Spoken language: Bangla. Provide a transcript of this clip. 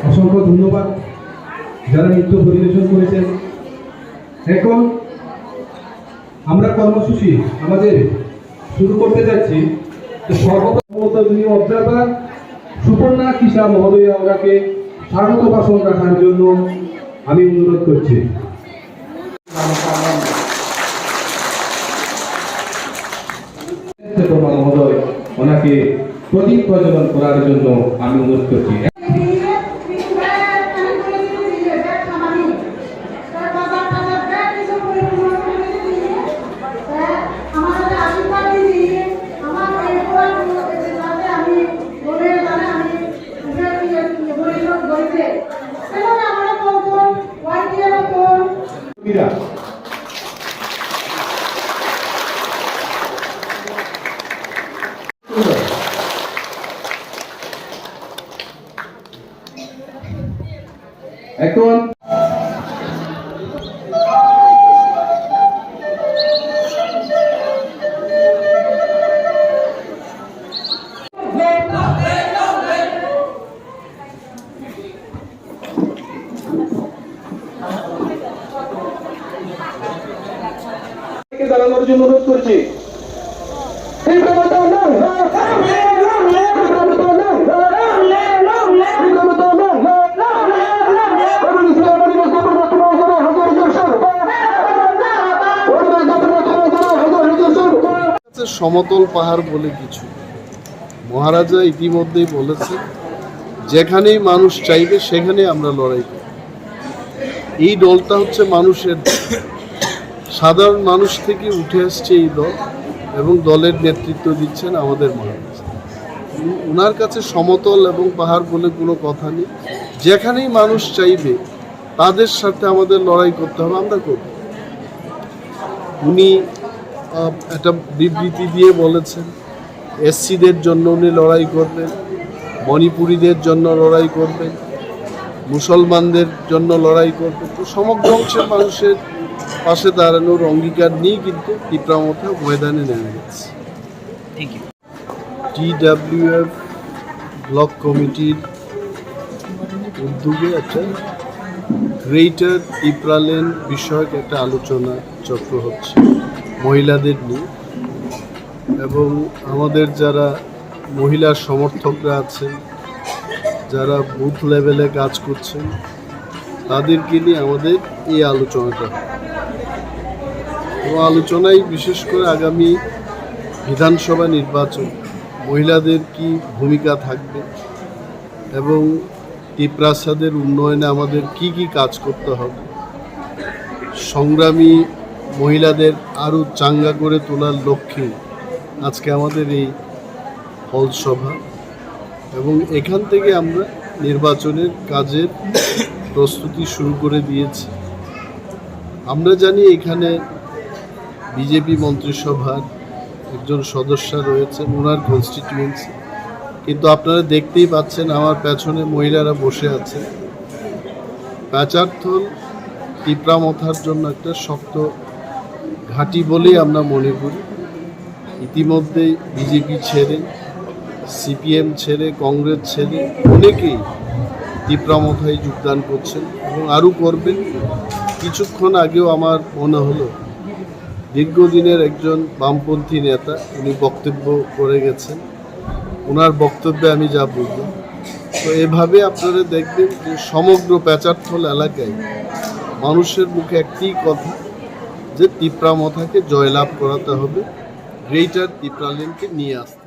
অসংখ্য ধন্যবাদ যারা নৃত্য পরিবেশন করেছেন। এখন আমরা কর্মসূচি আমাদের শুরু করতে যাচ্ছি। সর্বপ্রথম অবজারভার সুপর্ণা কিসা মহোদয়া ওনাকে স্বাগত ভাষণ রাখার জন্য আমি অনুরোধ করছি। মহোদয় ওনাকে প্রদীপ প্রজ্বলন করার জন্য আমি অনুরোধ করছি। এখন জানানোর জন্য অনুরোধ করছি। সমতল পাহাড় বলে কিছু মহারাজা ইতিমধ্যেই বলেছে, যেখানেই মানুষ চাইবে সেখানেই আমরা লড়াই করব। এই দলটা হচ্ছে মানুষের, সাধারণ মানুষ থেকে উঠে আসছে এই দল, এবং দলের নেতৃত্ব দিচ্ছেন আমাদের মহারাজ। ওনার কাছে সমতল এবং পাহাড় বলে কোনো কথা নেই। যেখানেই মানুষ চাইবে তাদের সাথে আমাদের লড়াই করতে হবে, আমরা করব। উনি একটা বিবৃতি দিয়ে বলেছেন এসসিদের জন্য উনি লড়াই করবেন, মণিপুরীদের জন্য লড়াই করবেন, মুসলমানদের জন্য লড়াই করবেন। তো সমগ্র অংশের মানুষের পাশে দাঁড়ানোর অঙ্গীকার নিয়ে কিন্তু টিপ্রামথা ময়দানে নেমে গেছে। TWF ব্লক কমিটির উদ্যোগে একটা গ্রেটার টিপ্রালেন বিষয়ক একটা আলোচনা চক্র হচ্ছে মহিলাদের নিয়ে, এবং আমাদের যারা মহিলা সমর্থকরা আছেন, যারা বুথ লেভেলে কাজ করছেন, তাদেরকে নিয়ে আমাদের এই আলোচনাটা। এবং আলোচনায় বিশেষ করে আগামী বিধানসভা নির্বাচন মহিলাদের কি ভূমিকা থাকবে এবং টিপ্রাসাদের উন্নয়নে আমাদের কি কি কাজ করতে হবে, সংগ্রামী মহিলাদের আরও চাঙ্গা করে তোলার লক্ষ্যে আজকে আমাদের এই হলসভা, এবং এখান থেকে আমরা নির্বাচনের কাজের প্রস্তুতি শুরু করে দিয়েছি। আমরা জানি এখানে বিজেপি মন্ত্রিসভার একজন সদস্য রয়েছেন, ওনার কনস্টিটিউয়েন্সি, কিন্তু আপনারা দেখতেই পাচ্ছেন আমার পেছনে মহিলারা বসে আছে। প্যাচারথল টিপ্রামথার জন্য একটা শক্ত ঘাঁটি বলেই আমরা মনে করি। ইতিমধ্যেই বিজেপি ছেড়ে, সিপিএম ছেড়ে, কংগ্রেস ছেড়ে অনেকেই টিপ্রামথায় যোগদান করছেন এবং আরও করবেন। কিছুক্ষণ আগেও আমার মনে হলো দীর্ঘদিনের একজন বামপন্থী নেতা উনি বক্তব্য করে গেছেন, ওনার বক্তব্যে আমি যা বলব। তো এভাবে আপনারা দেখবেন যে সমগ্র প্যাচারথল এলাকায় মানুষের মুখে একটি কথা, যে টিপ্রামথাকে জয়লাভ করাতে হবে, গ্রেটার টিপ্রালেনকে নিয়ে আসতে।